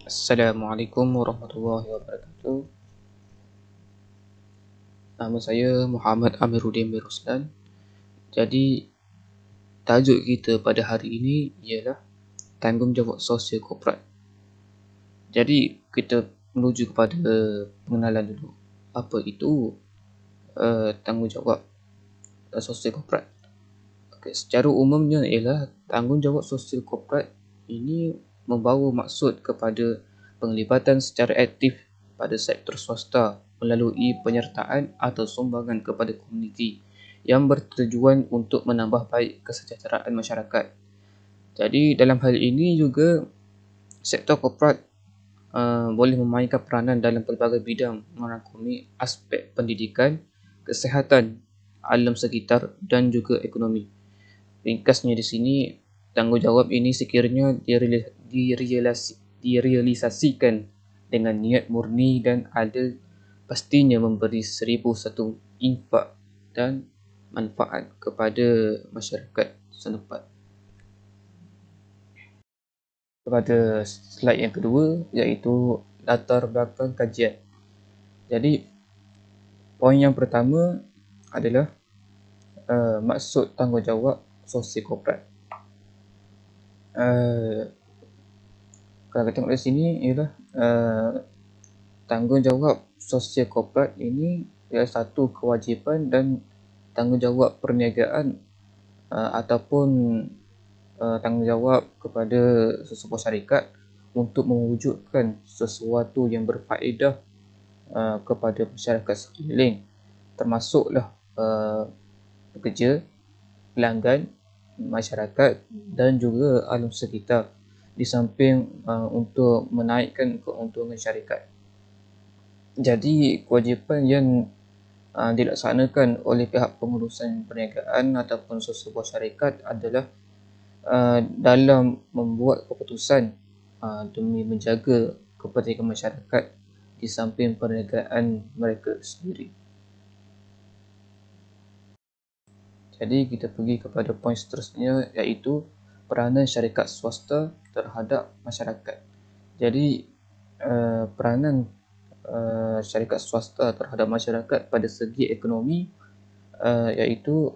Assalamualaikum warahmatullahi wabarakatuh. Nama saya Muhammad Amiruddin bin Ruslan. Jadi, tajuk kita pada hari ini ialah tanggungjawab sosial korporat. Jadi, kita menuju kepada pengenalan dulu. Apa itu tanggungjawab sosial korporat? Okay, secara umumnya ialah tanggungjawab sosial korporat ini membawa maksud kepada penglibatan secara aktif pada sektor swasta melalui penyertaan atau sumbangan kepada komuniti yang bertujuan untuk menambah baik kesejahteraan masyarakat. Jadi dalam hal ini juga sektor korporat boleh memainkan peranan dalam pelbagai bidang merangkumi aspek pendidikan, kesihatan, alam sekitar dan juga ekonomi. Ringkasnya di sini, tanggungjawab ini sekiranya direalisasikan dengan niat murni dan adil, pastinya memberi 1001 infak dan manfaat kepada masyarakat setempat. Kepada slide yang kedua, iaitu latar belakang kajian. Jadi, poin yang pertama adalah maksud tanggungjawab sosial korporat. Kalau kita tengok di sini ialah tanggungjawab sosial korporat ini ialah satu kewajipan dan tanggungjawab perniagaan ataupun tanggungjawab kepada sesebuah syarikat untuk mewujudkan sesuatu yang berfaedah kepada masyarakat sekeliling, termasuklah pekerja, pelanggan, masyarakat dan juga alam sekitar, di samping untuk menaikkan keuntungan syarikat. Jadi kewajipan yang dilaksanakan oleh pihak pengurusan perniagaan ataupun sesebuah syarikat adalah dalam membuat keputusan demi menjaga kepentingan masyarakat di samping perniagaan mereka sendiri. Jadi kita pergi kepada poin seterusnya, iaitu peranan syarikat swasta terhadap masyarakat. Jadi peranan syarikat swasta terhadap masyarakat pada segi ekonomi iaitu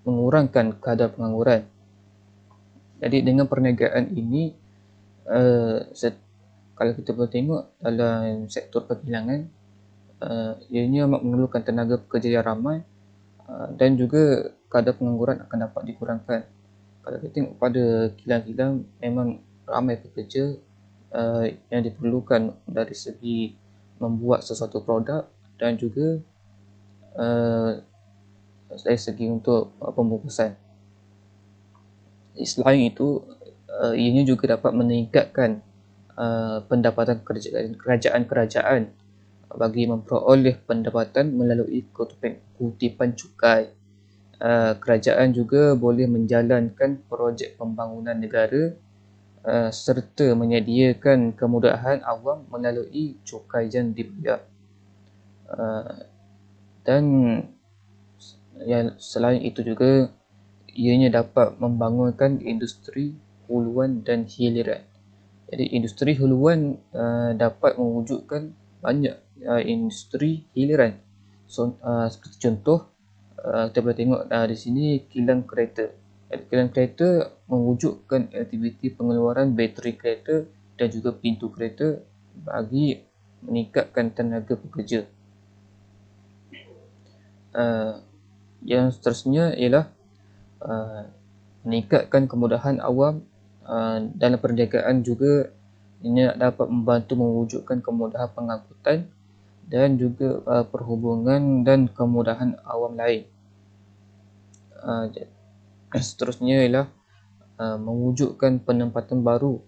mengurangkan kadar pengangguran. Jadi dengan perniagaan ini, kalau kita boleh tengok dalam sektor perkilangan, ianya memerlukan tenaga pekerja yang ramai dan juga kadar pengangguran akan dapat dikurangkan. Kalau kita tengok pada kilang-kilang, memang ramai pekerja yang diperlukan dari segi membuat sesuatu produk dan juga dari segi untuk pembungkusan. Selain itu, ianya juga dapat meningkatkan pendapatan kerajaan bagi memperoleh pendapatan melalui kutipan cukai. Kerajaan juga boleh menjalankan projek pembangunan negara serta menyediakan kemudahan awam melalui cukai yang dibayar. Dan selain itu juga, ianya dapat membangunkan industri huluan dan hiliran. Jadi industri huluan dapat mewujudkan banyak industri hiliran. Seperti contoh, kita boleh tengok di sini kilang kereta. Kilang kereta mewujudkan aktiviti pengeluaran bateri kereta dan juga pintu kereta bagi meningkatkan tenaga pekerja. Yang seterusnya ialah meningkatkan kemudahan awam dalam perniagaan juga. Ini dapat membantu mewujudkan kemudahan pengangkutan dan juga perhubungan dan kemudahan awam lain. Seterusnya ialah mewujudkan penempatan baru.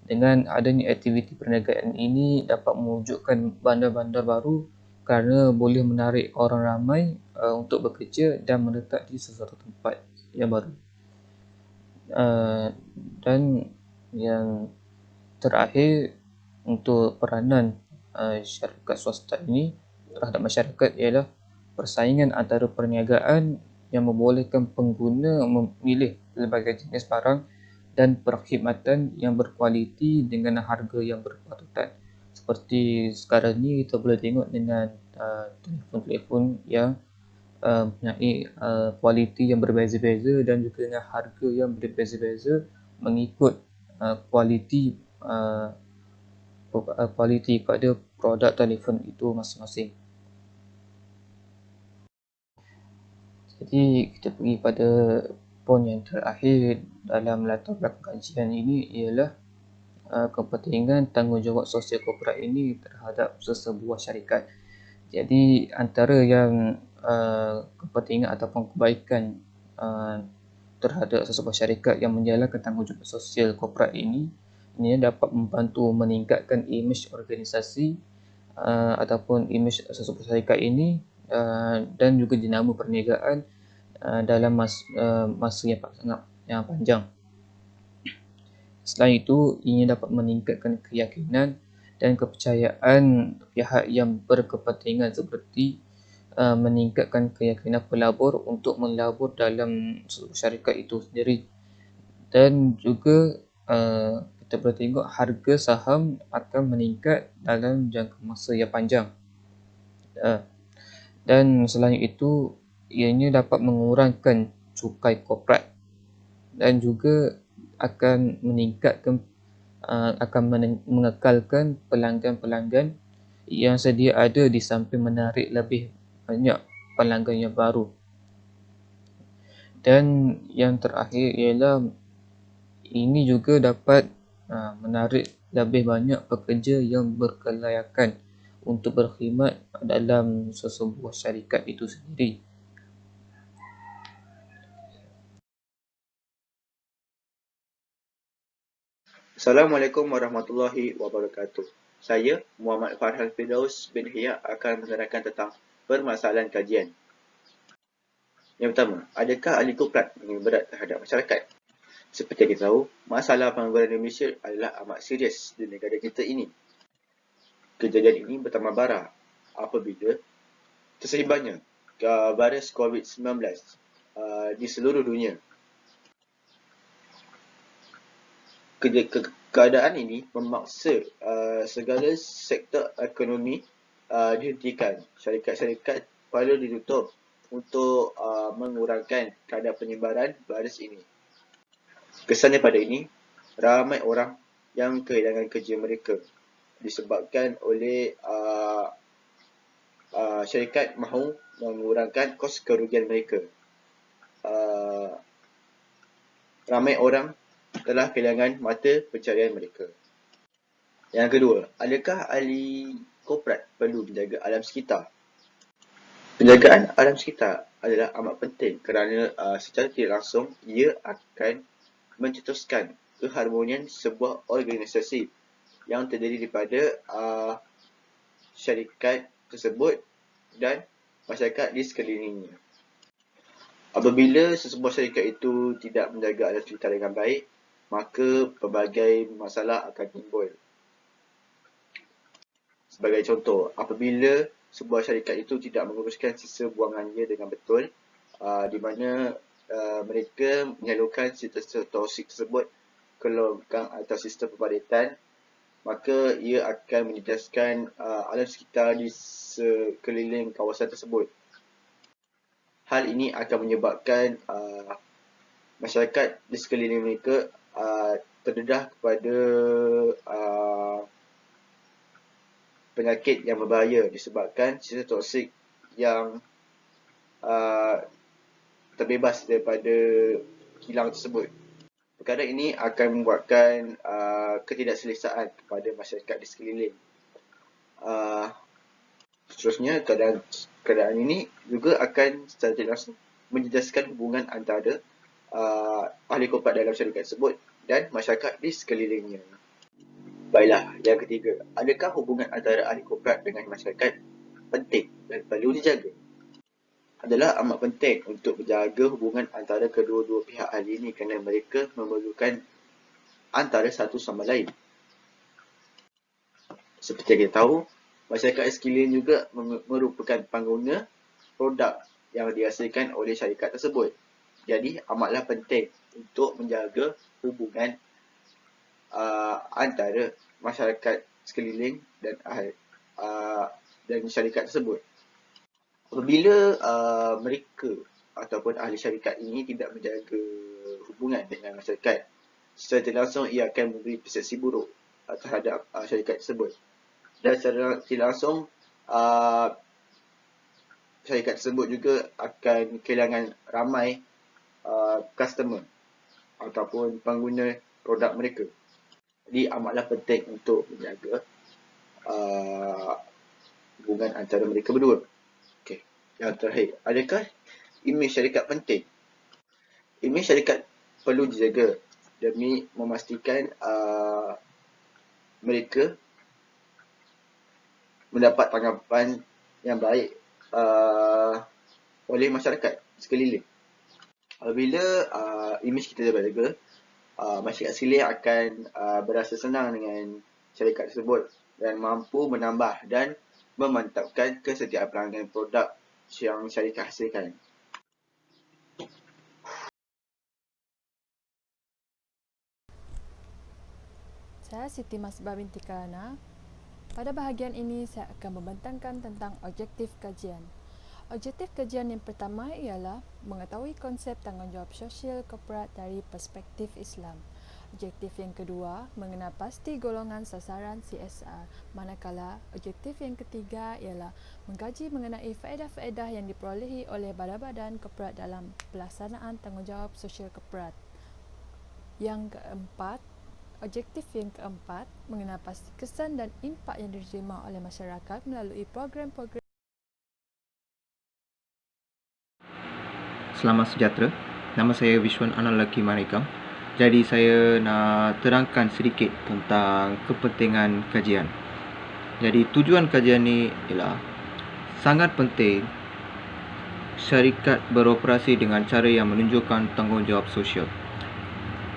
Dengan adanya aktiviti perniagaan ini dapat mewujudkan bandar-bandar baru kerana boleh menarik orang ramai untuk bekerja dan menetap di sesuatu tempat yang baru. Dan yang terakhir, untuk peranan syarikat swasta ini terhadap masyarakat ialah persaingan antara perniagaan yang membolehkan pengguna memilih pelbagai jenis barang dan perkhidmatan yang berkualiti dengan harga yang berpatutan. Seperti sekarang ni kita boleh tengok dengan telefon-telefon yang mempunyai kualiti yang berbeza-beza dan juga dengan harga yang berbeza-beza mengikut kualiti pada produk telefon itu masing-masing. Jadi kita pergi pada poin yang terakhir dalam latar belakang kajian ini ialah kepentingan tanggungjawab sosial korporat ini terhadap sesebuah syarikat. Jadi antara yang kepentingan ataupun kebaikan terhadap sesebuah syarikat yang menjalankan tanggungjawab sosial korporat ini dapat membantu meningkatkan imej organisasi ataupun imej sesebuah syarikat ini dan juga jenama perniagaan dalam masa yang panjang. Selain itu, ia dapat meningkatkan keyakinan dan kepercayaan pihak yang berkepentingan seperti meningkatkan keyakinan pelabur untuk melabur dalam syarikat itu sendiri. Dan juga kita boleh tengok harga saham akan meningkat dalam jangka masa yang panjang. Dan selain itu, ianya dapat mengurangkan cukai korporat dan juga akan meningkatkan akan mengekalkan pelanggan-pelanggan yang sedia ada di samping menarik lebih banyak pelanggan yang baru. Dan yang terakhir ialah ini juga dapat menarik lebih banyak pekerja yang berkelayakan untuk berkhidmat dalam sesebuah syarikat itu sendiri. Assalamualaikum warahmatullahi wabarakatuh. Saya, Muhammad Farhan Firdaus bin Hiya akan menerangkan tentang permasalahan kajian. Yang pertama, adakah ahli korporat mengambil berat terhadap masyarakat? Seperti yang kita tahu, masalah pengangguran di Malaysia adalah amat serius di negara kita ini. Kejadian ini bertambah parah apabila tersebarnya virus COVID-19 di seluruh dunia. Keadaan ini memaksa segala sektor ekonomi dihentikan. Syarikat-syarikat perlu ditutup untuk mengurangkan kadar penyebaran virus ini. Kesannya pada ini, ramai orang yang kehilangan kerja mereka disebabkan oleh syarikat mahu mengurangkan kos kerugian mereka. Ramai orang telah kehilangan mata pencarian mereka. Yang kedua, adakah ahli korporat perlu menjaga alam sekitar? Penjagaan alam sekitar adalah amat penting kerana secara tidak langsung ia akan mencetuskan keharmonian sebuah organisasi yang terdiri daripada syarikat tersebut dan masyarakat di sekelilingnya. Apabila sesebuah syarikat itu tidak menjaga alam sekitar dengan baik, maka pelbagai masalah akan timbul. Sebagai contoh, apabila sebuah syarikat itu tidak menguruskan sisa buangannya dengan betul, di mana mereka menyalurkan sisa toksik tersebut ke longkang atau sistem pembaditan, maka ia akan menjejaskan alam sekitar di sekeliling kawasan tersebut. Hal ini akan menyebabkan masyarakat di sekeliling mereka terdedah kepada penyakit yang berbahaya disebabkan sisa toksik yang terbebas daripada kilang tersebut. Perkara ini akan membuatkan ketidakselesaan kepada masyarakat di sekeliling. Seterusnya, keadaan ini juga akan secara tidak langsung menjejaskan hubungan antara ahli korporat dalam syarikat tersebut dan masyarakat di sekelilingnya. Baiklah, yang ketiga, adakah hubungan antara ahli korporat dengan masyarakat penting dan perlu dijaga? Adalah amat penting untuk menjaga hubungan antara kedua-dua pihak ahli ini kerana mereka memerlukan antara satu sama lain. Seperti yang kita tahu, masyarakat sekeliling juga merupakan pengguna produk yang dihasilkan oleh syarikat tersebut. Jadi, amatlah penting untuk menjaga hubungan antara masyarakat sekeliling dan syarikat tersebut. Apabila mereka ataupun ahli syarikat ini tidak menjaga hubungan dengan masyarakat, secara tidak langsung ia akan memberi persepsi buruk terhadap syarikat tersebut. Dan secara tidak langsung syarikat tersebut juga akan kehilangan ramai customer ataupun pengguna produk mereka. Jadi amatlah penting untuk menjaga hubungan antara mereka berdua. Okey, yang terakhir, adakah imej syarikat penting? Imej syarikat perlu dijaga demi memastikan mereka mendapat tanggapan yang baik oleh masyarakat sekeliling. Apabila imej kita terjaga, masyarakat sekeliling akan berasa senang dengan syarikat tersebut dan mampu menambah dan memantapkan kesetiaan pelanggan produk yang syarikat hasilkan. Saya Siti Masbah binti Kelana. Pada bahagian ini saya akan membentangkan tentang objektif kajian. Objektif kajian yang pertama ialah mengetahui konsep tanggungjawab sosial korporat dari perspektif Islam. Objektif yang kedua, mengenal pasti golongan sasaran CSR. Manakala objektif yang ketiga ialah mengkaji mengenai faedah-faedah yang diperolehi oleh badan-badan korporat dalam pelaksanaan tanggungjawab sosial korporat. Objektif yang keempat, mengenal pasti kesan dan impak yang diterima oleh masyarakat melalui program-program. Selamat sejahtera. Nama saya Vishwan Analaki Marikam. Jadi saya nak terangkan sedikit tentang kepentingan kajian. Jadi tujuan kajian ni ialah sangat penting syarikat beroperasi dengan cara yang menunjukkan tanggungjawab sosial.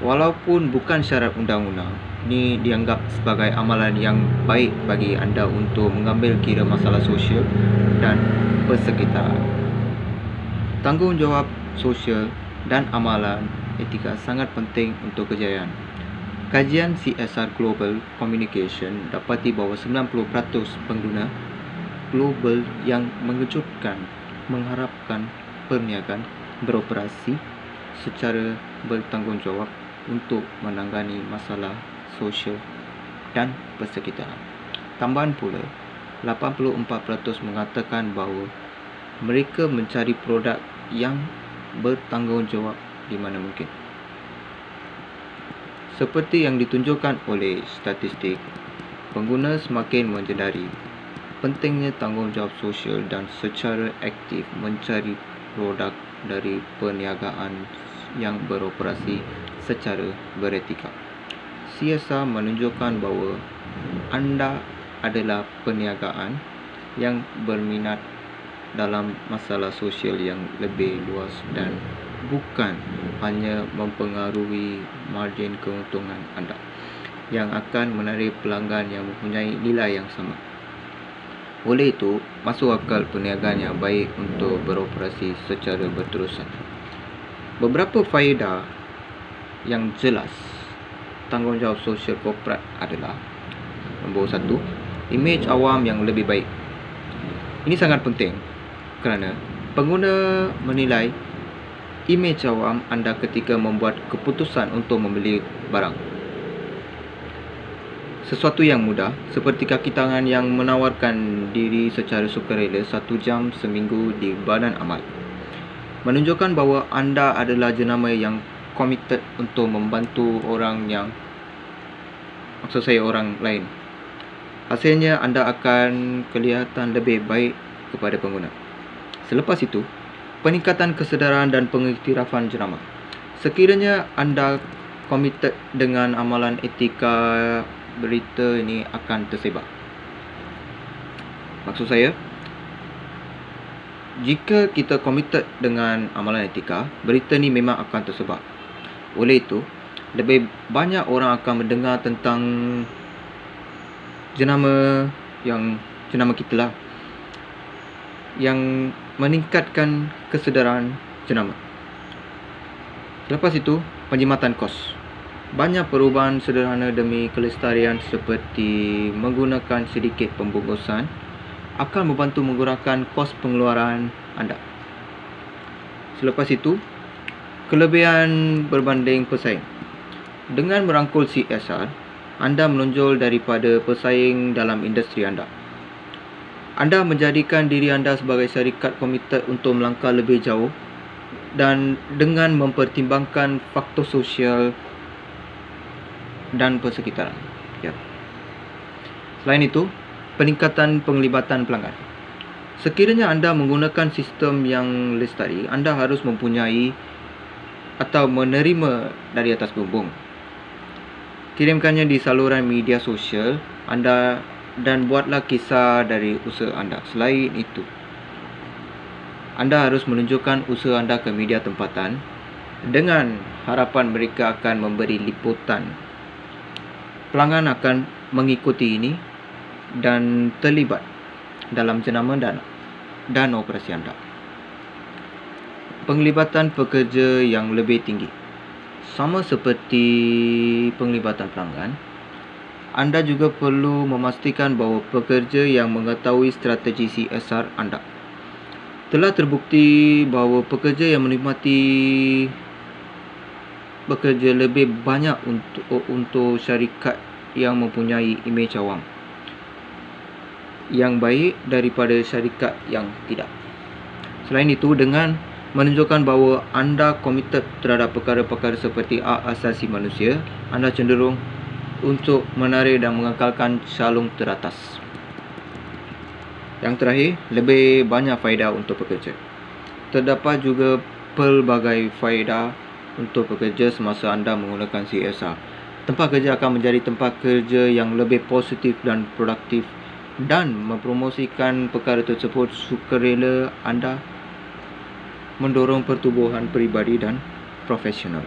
Walaupun bukan syarat undang-undang, ini dianggap sebagai amalan yang baik bagi anda untuk mengambil kira masalah sosial dan persekitaran. Tanggungjawab sosial dan amalan etika sangat penting untuk kejayaan. Kajian CSR Global Communication dapati bahawa 90% pengguna global yang mengejutkan mengharapkan perniagaan beroperasi secara bertanggungjawab untuk menangani masalah sosial dan persekitaran. Tambahan pula, 84% mengatakan bahawa mereka mencari produk yang bertanggungjawab di mana mungkin. Seperti yang ditunjukkan oleh statistik, pengguna semakin menyedari pentingnya tanggungjawab sosial dan secara aktif mencari produk dari perniagaan yang beroperasi secara beretika. CSR menunjukkan bahawa anda adalah perniagaan yang berminat dalam masalah sosial yang lebih luas dan bukan hanya mempengaruhi margin keuntungan anda yang akan menarik pelanggan yang mempunyai nilai yang sama. Oleh itu, masuk akal perniagaan yang baik untuk beroperasi secara berterusan. Beberapa faedah yang jelas tanggungjawab sosial korporat adalah: nombor 1, imej awam yang lebih baik. Ini sangat penting kerana pengguna menilai imej awam anda ketika membuat keputusan untuk membeli barang. Sesuatu yang mudah, seperti kaki tangan yang menawarkan diri secara sukarela 1 jam seminggu di badan amal, menunjukkan bahawa anda adalah jenama yang committed untuk membantu orang lain. Hasilnya anda akan kelihatan lebih baik kepada pengguna. Selepas itu, peningkatan kesedaran dan pengiktirafan jenama. Sekiranya anda committed dengan amalan etika, berita ini akan tersebar. Maksud saya, jika kita committed dengan amalan etika, berita ni memang akan tersebar. Oleh itu, lebih banyak orang akan mendengar tentang jenama kita lah, yang meningkatkan kesedaran jenama. Selepas itu, penjimatan kos. Banyak perubahan sederhana demi kelestarian seperti menggunakan sedikit pembungkusan akan membantu mengurangkan kos pengeluaran anda. Selepas itu, kelebihan berbanding pesaing. Dengan merangkul CSR, anda menonjol daripada pesaing dalam industri anda. Anda menjadikan diri anda sebagai syarikat komited untuk melangkah lebih jauh dan dengan mempertimbangkan faktor sosial dan persekitaran. Ya. Selain itu, peningkatan penglibatan pelanggan. Sekiranya anda menggunakan sistem yang lestari, anda harus mempunyai atau menerima dari atas bumbung. Kirimkannya di saluran media sosial anda dan buatlah kisah dari usaha anda. Selain itu, anda harus menunjukkan usaha anda ke media tempatan dengan harapan mereka akan memberi liputan. Pelanggan akan mengikuti ini dan terlibat dalam jenama dan operasi anda. Penglibatan pekerja yang lebih tinggi. Sama seperti penglibatan pelanggan, anda juga perlu memastikan bahawa pekerja yang mengetahui strategi CSR anda. Telah terbukti bahawa pekerja yang menikmati bekerja lebih banyak untuk syarikat yang mempunyai imej awam yang baik daripada syarikat yang tidak. Selain itu, dengan menunjukkan bahawa anda komited terhadap perkara-perkara seperti hak asasi manusia, anda cenderung untuk menarik dan mengekalkan calung teratas. Yang terakhir, lebih banyak faedah untuk pekerja. Terdapat juga pelbagai faedah untuk pekerja semasa anda menggunakan CSR. Tempat kerja akan menjadi tempat kerja yang lebih positif dan produktif dan mempromosikan perkara tersebut sukarela anda mendorong pertumbuhan peribadi dan profesional.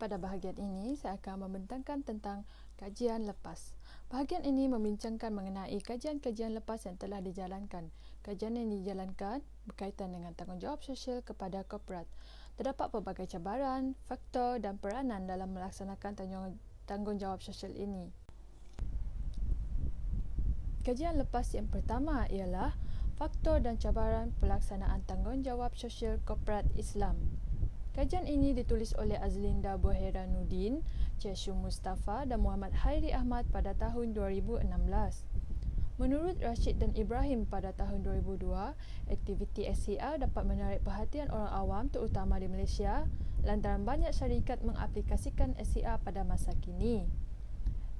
Pada bahagian ini, saya akan membentangkan tentang kajian lepas. Bahagian ini membincangkan mengenai kajian-kajian lepas yang telah dijalankan. Kajian yang dijalankan berkaitan dengan tanggungjawab sosial kepada korporat. Terdapat pelbagai cabaran, faktor dan peranan dalam melaksanakan tanggungjawab sosial ini. Kajian lepas yang pertama ialah faktor dan cabaran pelaksanaan tanggungjawab sosial korporat Islam. Kajian ini ditulis oleh Azlinda Boheranuddin, Cheshul Mustafa dan Muhammad Hairi Ahmad pada tahun 2016. Menurut Rashid dan Ibrahim pada tahun 2002, aktiviti SCR dapat menarik perhatian orang awam terutama di Malaysia lantaran banyak syarikat mengaplikasikan SCR pada masa kini.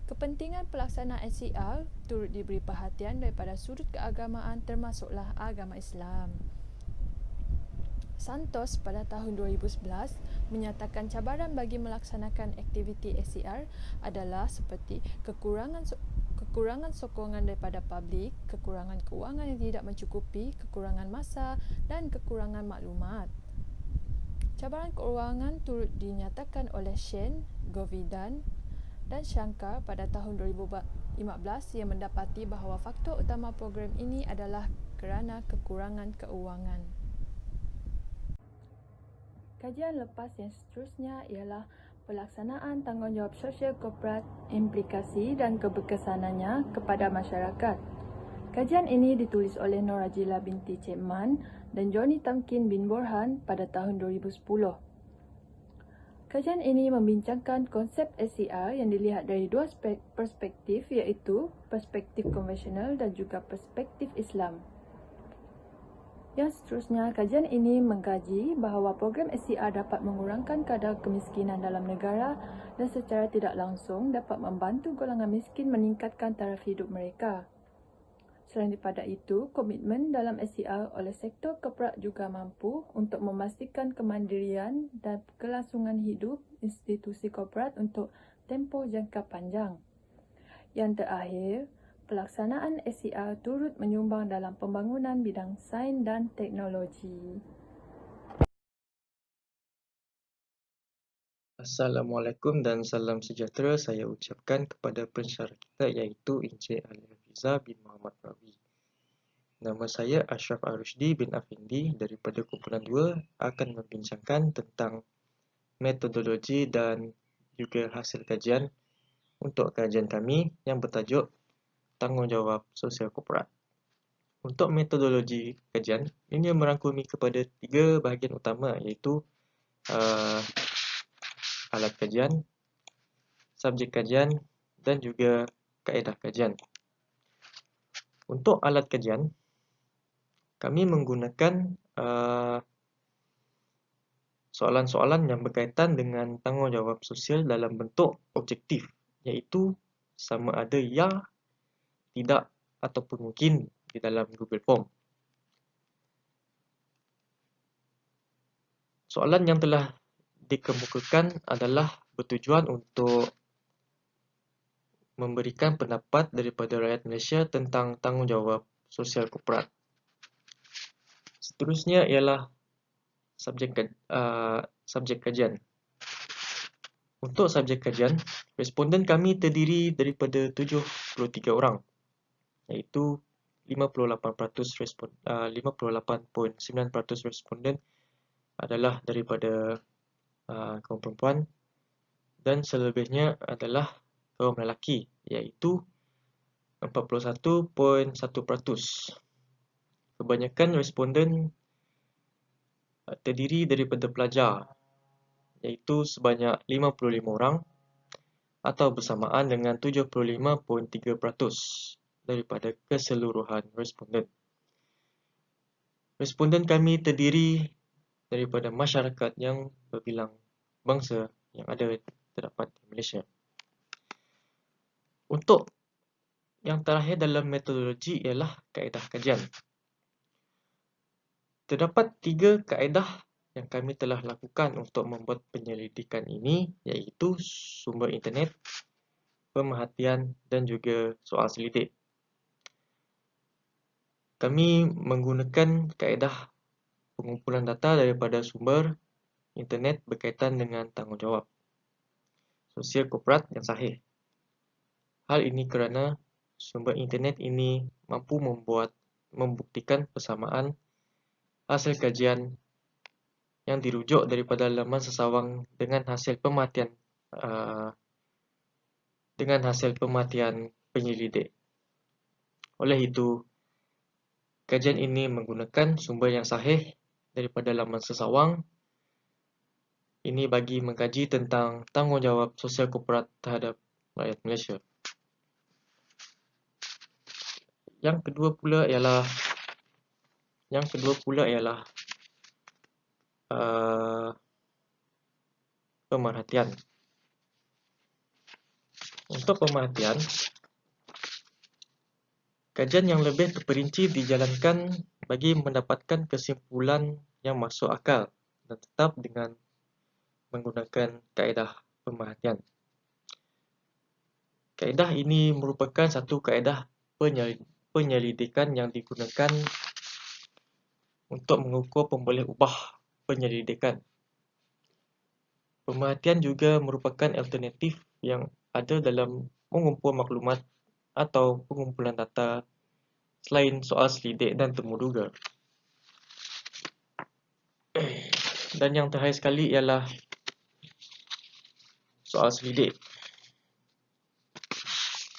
Kepentingan pelaksanaan SCR turut diberi perhatian daripada sudut keagamaan termasuklah agama Islam. Santos pada tahun 2011 menyatakan cabaran bagi melaksanakan aktiviti SCR adalah seperti kekurangan sokongan daripada publik, kekurangan kewangan yang tidak mencukupi, kekurangan masa dan kekurangan maklumat. Cabaran keuangan turut dinyatakan oleh Shen, Govidan dan Shankar pada tahun 2015 yang mendapati bahawa faktor utama program ini adalah kerana kekurangan keuangan. Kajian lepas yang seterusnya ialah pelaksanaan tanggungjawab sosial korporat, implikasi dan keberkesanannya kepada masyarakat. Kajian ini ditulis oleh Norajila binti Cik Man dan Johnny Tamkin bin Borhan pada tahun 2010. Kajian ini membincangkan konsep SCR yang dilihat dari dua perspektif iaitu perspektif konvensional dan juga perspektif Islam. Yang seterusnya, kajian ini mengkaji bahawa program SCR dapat mengurangkan kadar kemiskinan dalam negara dan secara tidak langsung dapat membantu golongan miskin meningkatkan taraf hidup mereka. Selain daripada itu, komitmen dalam SCR oleh sektor korporat juga mampu untuk memastikan kemandirian dan kelangsungan hidup institusi korporat untuk tempoh jangka panjang. Yang terakhir, pelaksanaan SCR turut menyumbang dalam pembangunan bidang sains dan teknologi. Assalamualaikum dan salam sejahtera saya ucapkan kepada pensyarah kita iaitu Encik Ali Hafiza bin Muhammad Rawi. Nama saya Ashraf Arushdi bin Afindi daripada kumpulan 2 akan membincangkan tentang metodologi dan juga hasil kajian untuk kajian kami yang bertajuk Tanggungjawab Sosial Korporat. Untuk metodologi kajian, ini merangkumi kepada 3 bahagian utama iaitu alat kajian, subjek kajian dan juga kaedah kajian. Untuk alat kajian, kami menggunakan soalan-soalan yang berkaitan dengan tanggungjawab sosial dalam bentuk objektif, iaitu sama ada ya, tidak ataupun mungkin di dalam Google Form. Soalan yang telah dikemukakan adalah bertujuan untuk memberikan pendapat daripada rakyat Malaysia tentang tanggungjawab sosial korporat. Seterusnya ialah subjek kajian. Untuk subjek kajian, responden kami terdiri daripada 73 orang, iaitu 58.9% responden adalah daripada kaum perempuan dan selebihnya adalah kaum lelaki, iaitu 41.1%. Kebanyakan responden terdiri daripada pelajar, iaitu sebanyak 55 orang atau bersamaan dengan 75.3% daripada keseluruhan responden. Responden kami terdiri daripada masyarakat yang berbilang bangsa yang ada terdapat di Malaysia. Untuk yang terakhir dalam metodologi ialah kaedah kajian. Terdapat 3 kaedah yang kami telah lakukan untuk membuat penyelidikan ini, iaitu sumber internet, pemerhatian dan juga soal selidik. Kami menggunakan kaedah pengumpulan data daripada sumber internet berkaitan dengan tanggungjawab sosial korporat yang sahih. Hal ini kerana sumber internet ini mampu membuktikan persamaan hasil kajian yang dirujuk daripada laman sesawang dengan hasil pematian penyelidik. Oleh itu, kajian ini menggunakan sumber yang sahih daripada laman sesawang ini bagi mengkaji tentang tanggungjawab sosial korporat terhadap rakyat Malaysia. Yang kedua pula ialah pemerhatian. Untuk pemerhatian, kajian yang lebih terperinci dijalankan bagi mendapatkan kesimpulan yang masuk akal dan tetap dengan menggunakan kaedah pemerhatian. Kaedah ini merupakan satu kaedah penyelidikan yang digunakan untuk mengukur pemboleh ubah penyelidikan. Pemerhatian juga merupakan alternatif yang ada dalam mengumpul maklumat atau pengumpulan data selain soal selidik dan temu duga. Dan yang terakhir sekali ialah soal selidik.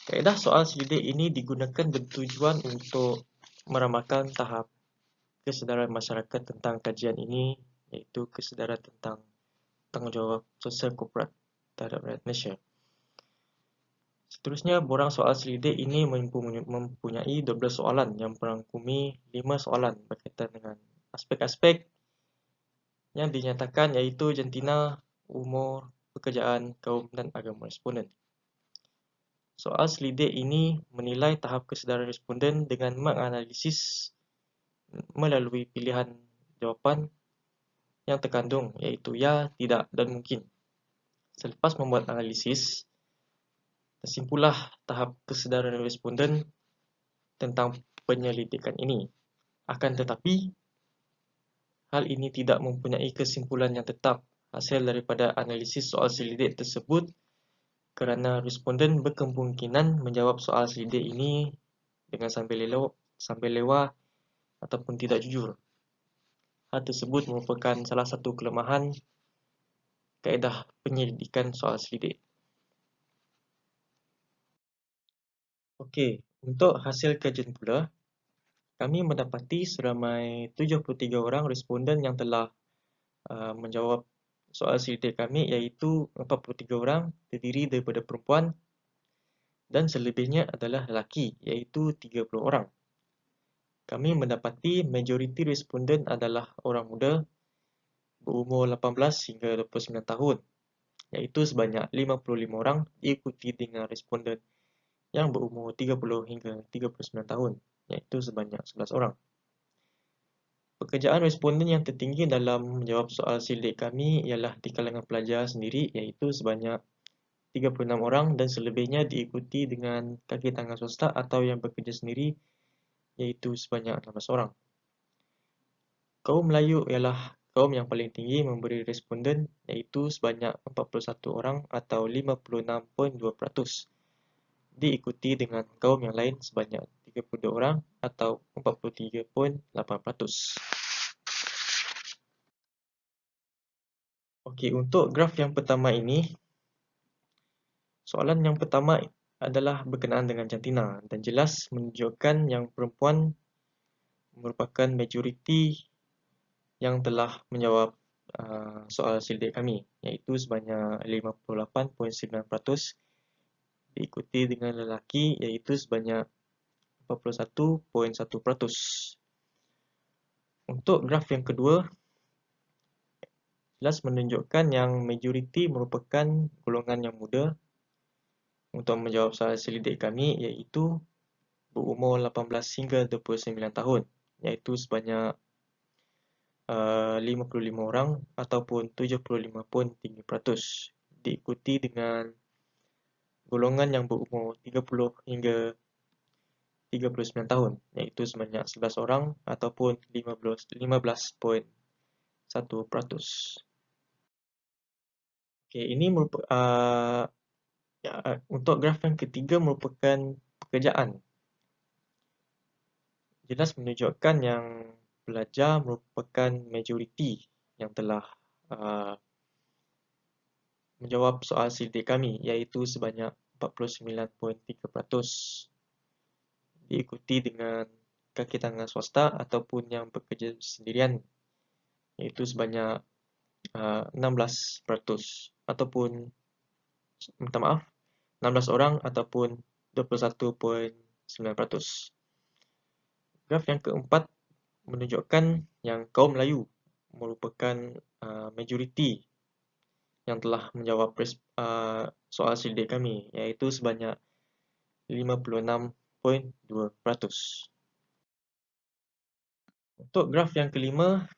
Kaedah soal selidik ini digunakan bertujuan untuk meramalkan tahap kesedaran masyarakat tentang kajian ini, iaitu kesedaran tentang tanggungjawab sosial korporat terhadap rakyat Malaysia. Seterusnya, borang soal selidik ini mempunyai 12 soalan yang merangkumi 5 soalan berkaitan dengan aspek-aspek yang dinyatakan, iaitu jantina, umur, pekerjaan, kaum dan agama responden. Soal selidik ini menilai tahap kesedaran responden dengan menganalisis melalui pilihan jawapan yang terkandung, iaitu ya, tidak dan mungkin. Selepas membuat analisis, tersimpulah tahap kesedaran responden tentang penyelidikan ini. Akan tetapi, hal ini tidak mempunyai kesimpulan yang tetap hasil daripada analisis soal selidik tersebut kerana responden berkemungkinan menjawab soal selidik ini dengan sambil lewat ataupun tidak jujur. Hal tersebut merupakan salah satu kelemahan kaedah penyelidikan soal selidik. Okey, untuk hasil kajian pula, kami mendapati seramai 73 orang responden yang telah menjawab soal selidik kami, iaitu 43 orang terdiri daripada perempuan dan selebihnya adalah lelaki, iaitu 30 orang. Kami mendapati majoriti responden adalah orang muda berumur 18 hingga 29 tahun, iaitu sebanyak 55 orang, diikuti dengan responden yang berumur 30 hingga 39 tahun, iaitu sebanyak 11 orang. Pekerjaan responden yang tertinggi dalam menjawab soal selidik kami ialah di kalangan pelajar sendiri, iaitu sebanyak 36 orang dan selebihnya diikuti dengan kaki tangan swasta atau yang bekerja sendiri, iaitu sebanyak 16 orang. Kaum Melayu ialah kaum yang paling tinggi memberi responden, iaitu sebanyak 41 orang atau 56.2%. Diikuti dengan kaum yang lain sebanyak 32 orang atau 43.8%. Okey, untuk graf yang pertama ini, soalan yang pertama adalah berkenaan dengan jantina dan jelas menunjukkan yang perempuan merupakan majoriti yang telah menjawab soal selidik kami, iaitu sebanyak 58.9%, diikuti dengan lelaki iaitu sebanyak 41.1%. Untuk graf yang kedua, jelas menunjukkan yang majoriti merupakan golongan yang muda untuk menjawab soal selidik kami, iaitu berumur 18 hingga 29 tahun, iaitu sebanyak 55 orang ataupun 75.3%, diikuti dengan golongan yang berumur 30 hingga 39 tahun, iaitu sebanyak 11 orang ataupun 15.1%. Okey, ini untuk graf yang ketiga merupakan pekerjaan. Jelas menunjukkan yang pelajar merupakan majoriti yang telah menjawab soal selidik kami, iaitu sebanyak 49.3%, diikuti dengan kaki tangan swasta ataupun yang bekerja sendirian, iaitu sebanyak 16% ataupun 16 orang ataupun 21.9%. Graf yang keempat menunjukkan yang kaum Melayu merupakan majoriti yang telah menjawab soal selidik kami, iaitu sebanyak 56.2%. Untuk graf yang kelima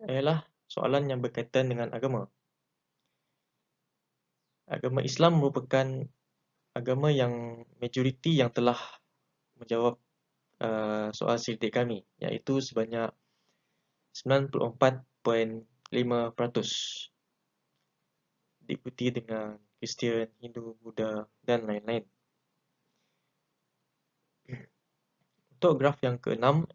ialah soalan yang berkaitan dengan agama. Agama Islam merupakan agama yang majoriti yang telah menjawab soal selidik kami, iaitu sebanyak 94.5%, diikuti dengan Kristian, Hindu, Buddha, dan lain-lain. Untuk graf yang keenam,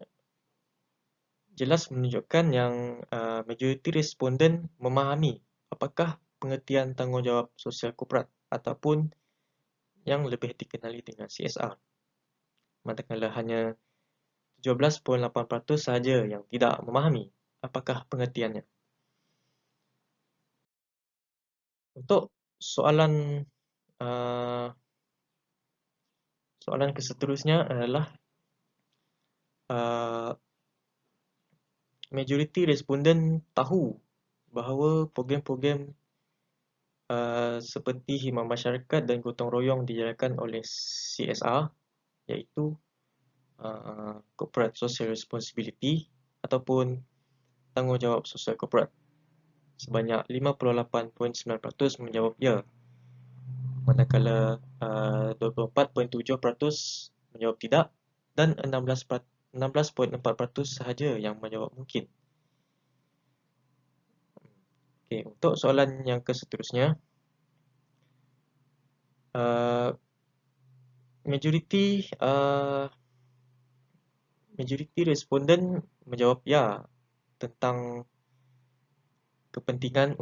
jelas menunjukkan yang majoriti responden memahami apakah pengertian tanggungjawab sosial korporat ataupun yang lebih dikenali dengan CSR. Manakala hanya 17.8% sahaja yang tidak memahami apakah pengertiannya. Untuk soalan keseterusnya adalah majoriti responden tahu bahawa program-program seperti khidmat masyarakat dan gotong royong dijalankan oleh CSR, iaitu Corporate Social Responsibility ataupun tanggungjawab sosial korporat. Sebanyak 58.9% menjawab ya, manakala 24.7% menjawab tidak dan 16.4% sahaja yang menjawab mungkin. Okey, untuk soalan yang keseterusnya, majoriti majoriti responden menjawab ya tentang kepentingan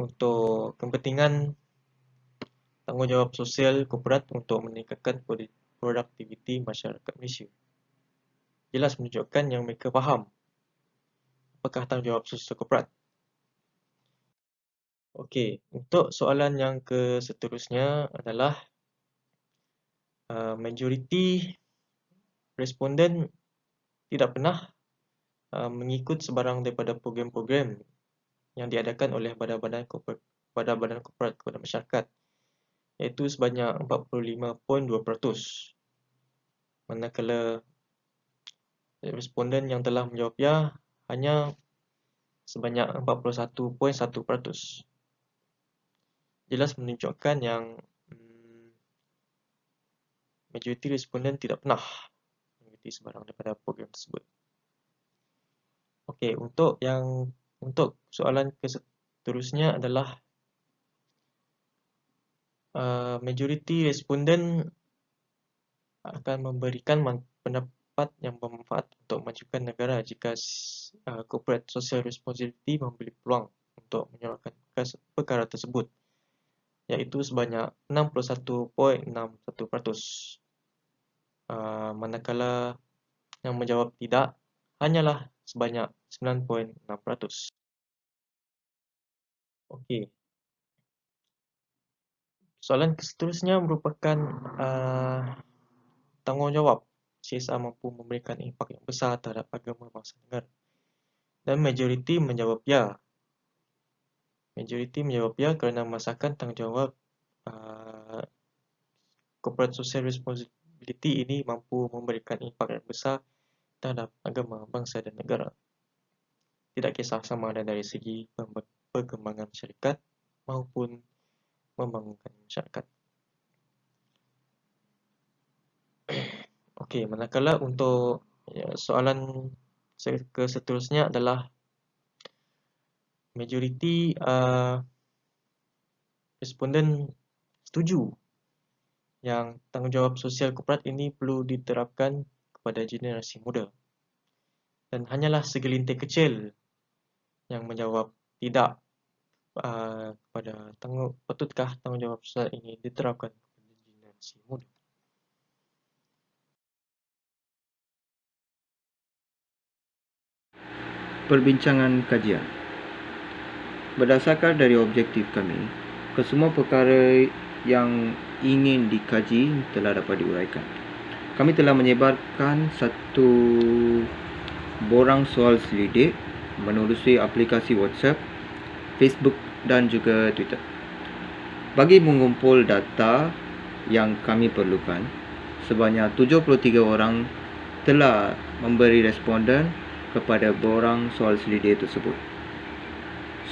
tanggungjawab sosial korporat untuk meningkatkan produktiviti masyarakat Malaysia. Jelas menunjukkan yang mereka faham apakah tanggungjawab sosial korporat. Okey, untuk soalan yang seterusnya adalah majoriti responden tidak pernah mengikut sebarang daripada program-program yang diadakan oleh badan-badan korporat kepada masyarakat, iaitu sebanyak 45.2%. Manakala responden yang telah menjawab ya hanya sebanyak 41.1%. Jelas menunjukkan yang majoriti responden tidak pernah mengikuti sebarang daripada program tersebut. Okey, untuk soalan seterusnya adalah majoriti responden akan memberikan pendapat yang bermanfaat untuk memajukan negara jika corporate social responsibility memberi peluang untuk menyuarakan perkara tersebut, iaitu sebanyak 61.61%. Manakala yang menjawab tidak hanyalah sebanyak 9.6%. Okey. Soalan seterusnya merupakan tanggungjawab CSR mampu memberikan impak yang besar terhadap agama bangsa negara. Dan majoriti menjawab ya. Majoriti menjawab ya kerana merasakan tanggungjawab corporate social responsibility ini mampu memberikan impak yang besar terhadap agama, bangsa dan negara. Tidak kisah sama ada dari segi perkembangan masyarakat maupun membangunkan masyarakat. Okey, manakala untuk soalan seterusnya adalah majoriti responden setuju yang tanggungjawab sosial korporat ini perlu diterapkan kepada generasi muda. Dan hanyalah segelintir kecil yang menjawab tidak kepada patutkah tanggungjawab sosial ini diterapkan kepada generasi muda. Perbincangan kajian. Berdasarkan dari objektif kami, kesemua perkara yang ingin dikaji telah dapat diuraikan. Kami telah menyebarkan satu borang soal selidik menerusi aplikasi WhatsApp, Facebook dan juga Twitter. Bagi mengumpul data yang kami perlukan, sebanyak 73 orang telah memberi responden kepada borang soal selidik tersebut.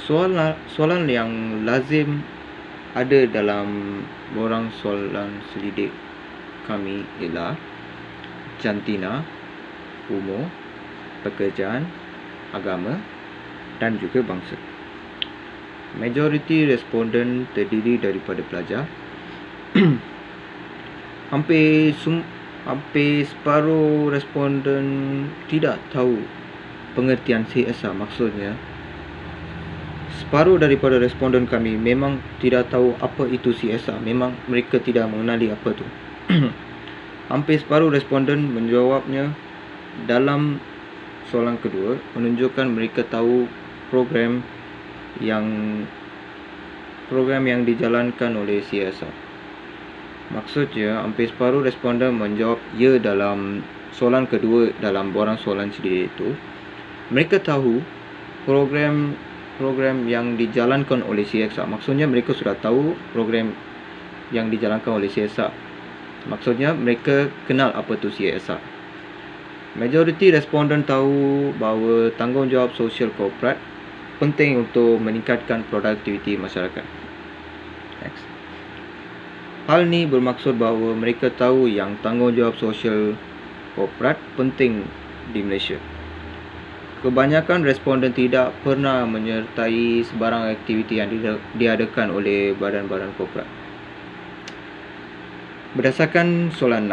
Soalan yang lazim ada dalam borang soalan selidik kami ialah jantina, umur, pekerjaan, agama dan juga bangsa. Majoriti responden terdiri daripada pelajar. Hampir separuh responden tidak tahu pengertian CSR. Maksudnya, separuh daripada responden kami memang tidak tahu apa itu CSR. Memang mereka tidak mengenali apa itu. Hampir separuh responden menjawabnya dalam soalan kedua, menunjukkan mereka tahu program yang dijalankan oleh CSR. Maksudnya, hampir separuh responden menjawab ya dalam soalan kedua dalam borang soalan selidik itu. Mereka tahu program yang dijalankan oleh CSR. Maksudnya mereka sudah tahu program yang dijalankan oleh CSR. Maksudnya mereka kenal apa itu CSR. Majoriti responden tahu bahawa tanggungjawab sosial korporat penting untuk meningkatkan produktiviti masyarakat. Next. Hal ini bermaksud bahawa mereka tahu yang tanggungjawab sosial korporat penting di Malaysia. Kebanyakan responden tidak pernah menyertai sebarang aktiviti yang diadakan oleh badan-badan korporat. Berdasarkan soalan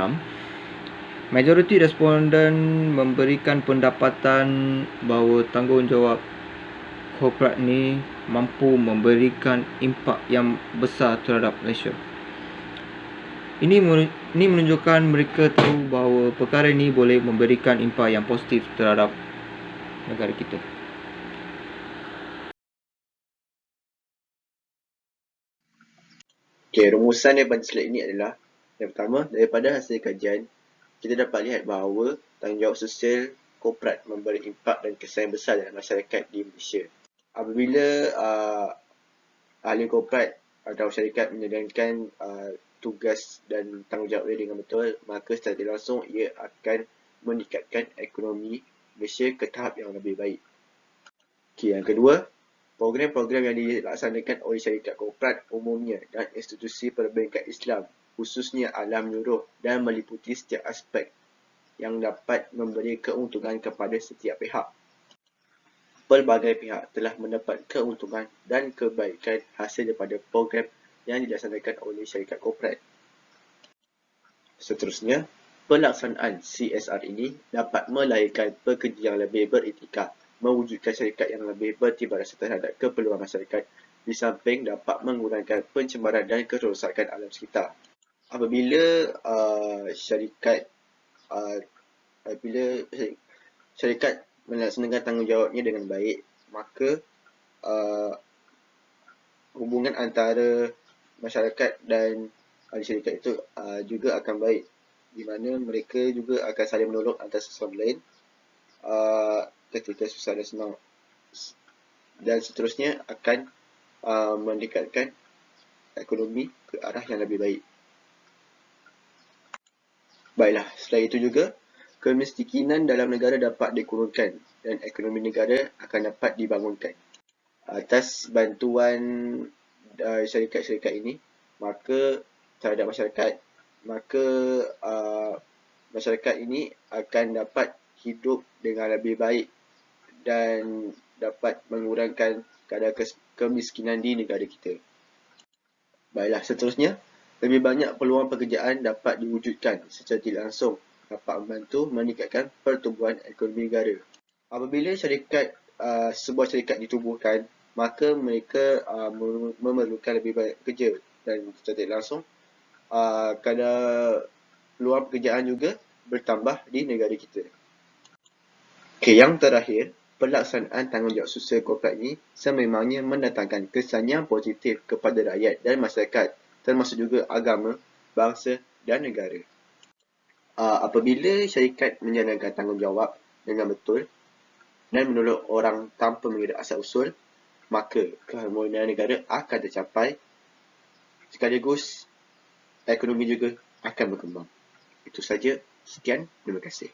6, Majoriti responden memberikan pendapatan bahawa tanggungjawab korporat ni mampu memberikan impak yang besar terhadap Malaysia. Ini menunjukkan mereka tahu bahawa perkara ini boleh memberikan impak yang positif terhadap negara kita. Rumusan daripada slide ini adalah yang pertama, daripada hasil kajian, kita dapat lihat bahawa tanggungjawab sosial korporat memberi impak dan kesan yang besar dalam masyarakat di Malaysia. Apabila ahli korporat atau syarikat menjalankan tugas dan tanggungjawab dia dengan betul, maka secara tidak langsung ia akan meningkatkan ekonomi Malaysia ke tahap yang lebih baik. Yang kedua, program-program yang dilaksanakan oleh syarikat korporat umumnya dan institusi perbankan Islam khususnya adalah menyeluruh dan meliputi setiap aspek yang dapat memberi keuntungan kepada setiap pihak. Pelbagai pihak telah mendapat keuntungan dan kebaikan hasil daripada program yang dilaksanakan oleh syarikat korporat. Seterusnya, pelaksanaan CSR ini dapat melahirkan pekerja yang lebih beriktikaf, mewujudkan syarikat yang lebih bertibar rasa terhadap keperluan masyarakat, di samping dapat mengurangkan pencemaran dan kerosakan alam sekitar. Apabila syarikat melaksanakan tanggungjawabnya dengan baik, maka hubungan antara masyarakat dan ahli syarikat itu juga akan baik, di mana mereka juga akan saling menolong antara sesama lain ketika susah dan senang, dan seterusnya akan meningkatkan ekonomi ke arah yang lebih baik. Baiklah, selain itu juga, kemiskinan dalam negara dapat dikurangkan dan ekonomi negara akan dapat dibangunkan. Atas bantuan syarikat-syarikat ini, maka terhadap masyarakat, maka masyarakat ini akan dapat hidup dengan lebih baik dan dapat mengurangkan kadar kemiskinan di negara kita. Baiklah, seterusnya, lebih banyak peluang pekerjaan dapat diwujudkan secara tidak langsung, dapat membantu meningkatkan pertumbuhan ekonomi negara. Apabila sebuah syarikat ditubuhkan, maka mereka memerlukan lebih banyak pekerja, dan secara tidak langsung kadar peluang pekerjaan juga bertambah di negara kita. Yang terakhir, pelaksanaan tanggungjawab sosial korporat ini sememangnya mendatangkan kesan yang positif kepada rakyat dan masyarakat, termasuk juga agama, bangsa dan negara. Apabila syarikat menjalankan tanggungjawab dengan betul dan menolong orang tanpa mengira asal-usul, maka keharmonian negara akan tercapai, sekaligus ekonomi juga akan berkembang. Itu saja. Sekian. Terima kasih.